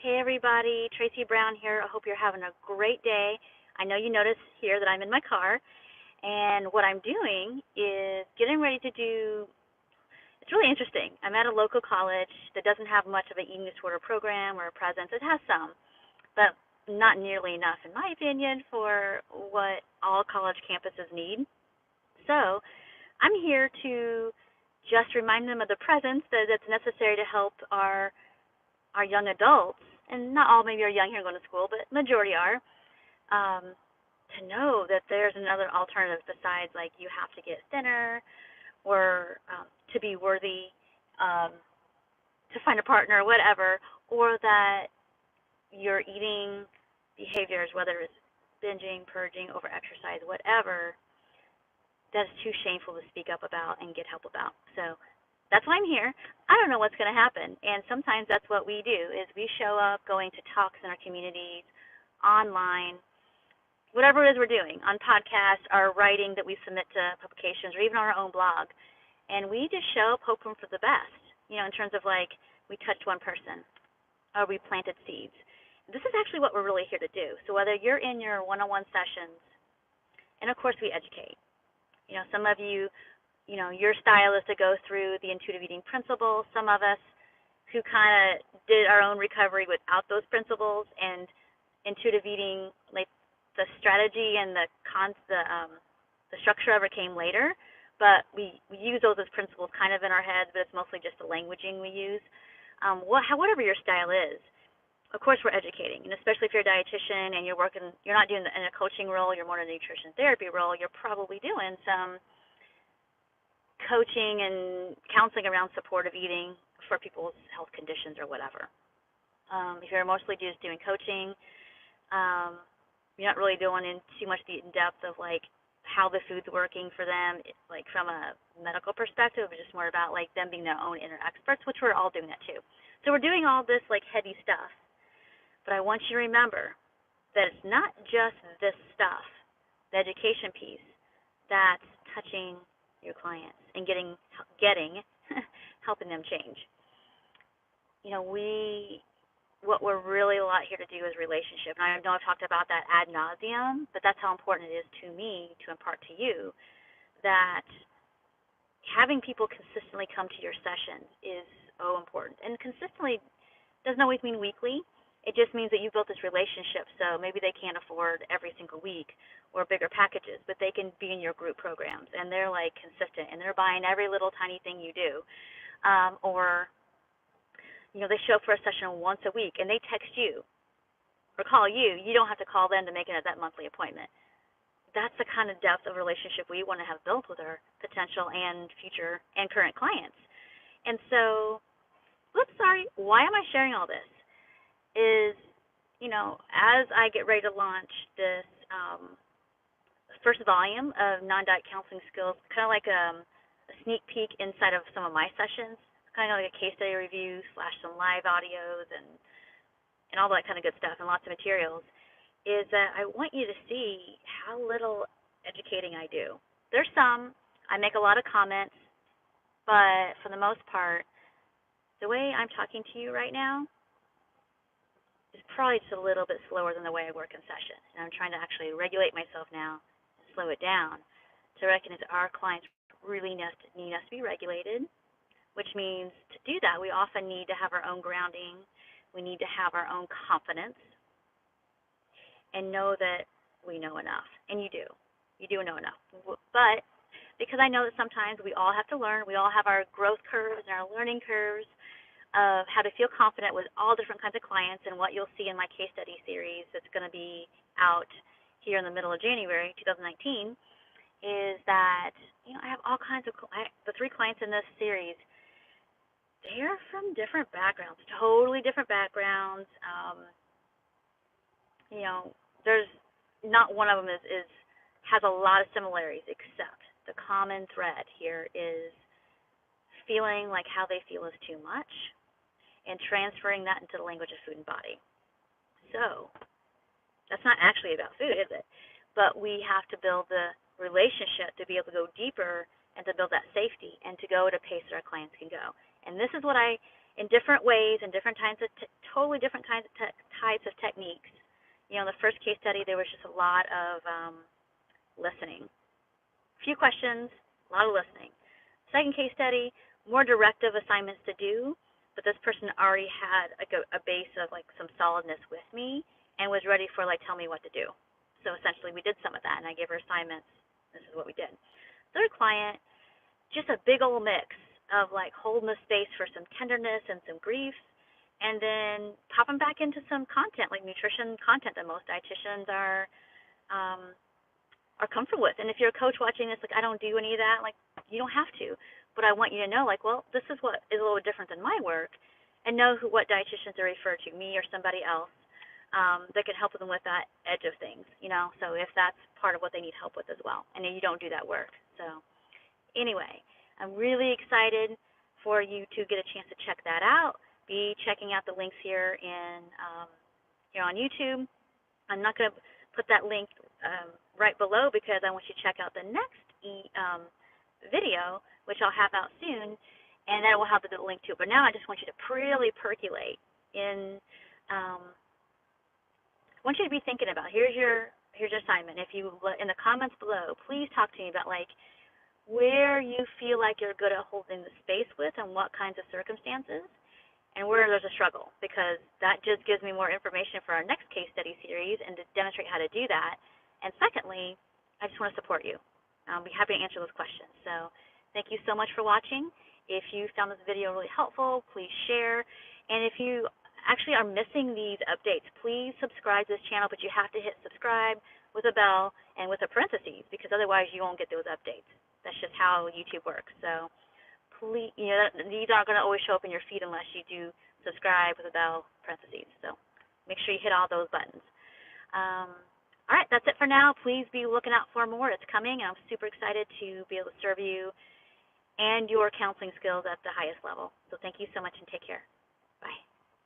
Hey everybody, Tracy Brown here. I hope you're having a great day. I know you noticed here that I'm in my car, and what I'm doing is getting ready to do, it's really interesting. I'm at a local college that doesn't have much of an eating disorder program or a presence. It has some, but not nearly enough, in my opinion, for what all college campuses need. So I'm here to just remind them of the presence that's necessary to help our young adults, and not all maybe are young here going to school, but majority are, to know that there's another alternative besides like you have to get thinner or to be worthy, to find a partner, whatever, or that your eating behaviors, whether it's binging, purging, overexercise, whatever, that's too shameful to speak up about and get help about. So that's why I'm here. I don't know what's going to happen, and sometimes that's what we do is we show up going to talks in our communities, online, whatever it is we're doing, on podcasts, our writing that we submit to publications, or even on our own blog, and we just show up hoping for the best, in terms of like we touched one person or we planted seeds. This is actually what we're really here to do. So whether you're in your one-on-one sessions, and of course we educate. Some of you, your style is to go through the intuitive eating principles. Some of us who kind of did our own recovery without those principles, and intuitive eating, like the strategy and the structure of it came later, but we use those as principles kind of in our heads, but it's mostly just the languaging we use. Whatever your style is, of course we're educating, and especially if you're a dietitian and you're not doing it in a coaching role, you're more in a nutrition therapy role, you're probably doing some coaching and counseling around supportive eating for people's health conditions or whatever. If you're mostly just doing coaching, you're not really going in too much in depth of like how the food's working for them, like from a medical perspective, but just more about like them being their own inner experts, which we're all doing that too. So we're doing all this like heavy stuff, but I want you to remember that it's not just this stuff, the education piece, that's touching your clients and getting helping them change. What we're really a lot here to do is relationship. And I know I've talked about that ad nauseum, but that's how important it is to me to impart to you that having people consistently come to your sessions is so important. And consistently doesn't always mean weekly. It just means that you built this relationship, so maybe they can't afford every single week or bigger packages, but they can be in your group programs, and they're like consistent, and they're buying every little tiny thing you do. Or they show up for a session once a week, and they text you or call you. You don't have to call them to make it that monthly appointment. That's the kind of depth of relationship we want to have built with our potential and future and current clients. And so, why am I sharing all this? Is, as I get ready to launch this first volume of non-diet counseling skills, kind of like a sneak peek inside of some of my sessions, kind of like a case study review / some live audios and all that kind of good stuff and lots of materials, is that I want you to see how little educating I do. There's I make a lot of comments, but for the most part, the way I'm talking to you right now is probably just a little bit slower than the way I work in session. And I'm trying to actually regulate myself now and slow it down to recognize that our clients really need us to be regulated, which means to do that, we often need to have our own grounding. We need to have our own confidence and know that we know enough. And you do. You do know enough. But because I know that sometimes we all have to learn, we all have our growth curves and our learning curves of how to feel confident with all different kinds of clients, and what you'll see in my case study series that's going to be out here in the middle of January 2019 is that, I have all kinds of, the 3 clients in this series, they're from different backgrounds, totally different backgrounds. There's not one of them has a lot of similarities, except the common thread here is feeling like how they feel is too much and transferring that into the language of food and body. So that's not actually about food, is it? But we have to build the relationship to be able to go deeper and to build that safety and to go at a pace that our clients can go. And this is what I in different ways and different types of totally different kinds of types of techniques. You know, in the first case study, there was just a lot of listening. A few questions, a lot of listening. Second case study, more directive assignments to do, but this person already had a base of like some solidness with me and was ready for like, tell me what to do. So essentially we did some of that, and I gave her assignments. This is what we did. Third client, just a big old mix of like holding the space for some tenderness and some grief, and then popping back into some content, like nutrition content that most dietitians are comfortable with. And if you're a coach watching this, like, I don't do any of that, like, you don't have to. But I want you to know, like, well, this is what is a little different than my work, and know what dietitians are referred to, me or somebody else, that can help them with that edge of things, you know. So if that's part of what they need help with as well, and you don't do that work. So anyway, I'm really excited for you to get a chance to check that out. Be checking out the links here here on YouTube. I'm not going to put that link right below because I want you to check out the next video, which I'll have out soon, and that will have the link to it. But now I just want you to really percolate in. I want you to be thinking about, here's your assignment. If you, in the comments below, please talk to me about like where you feel like you're good at holding the space with and what kinds of circumstances, and where there's a struggle, because that just gives me more information for our next case study series and to demonstrate how to do that. And secondly, I just want to support you. I'll be happy to answer those questions. So thank you so much for watching. If you found this video really helpful, please share. And if you actually are missing these updates, please subscribe to this channel, but you have to hit subscribe with a bell and with a parentheses, because otherwise you won't get those updates. That's just how YouTube works. So please, you know, these aren't going to always show up in your feed unless you do subscribe with a bell, parentheses. So make sure you hit all those buttons. All right, that's it for now. Please be looking out for more. It's coming, and I'm super excited to be able to serve you and your counseling skills at the highest level. So thank you so much, and take care.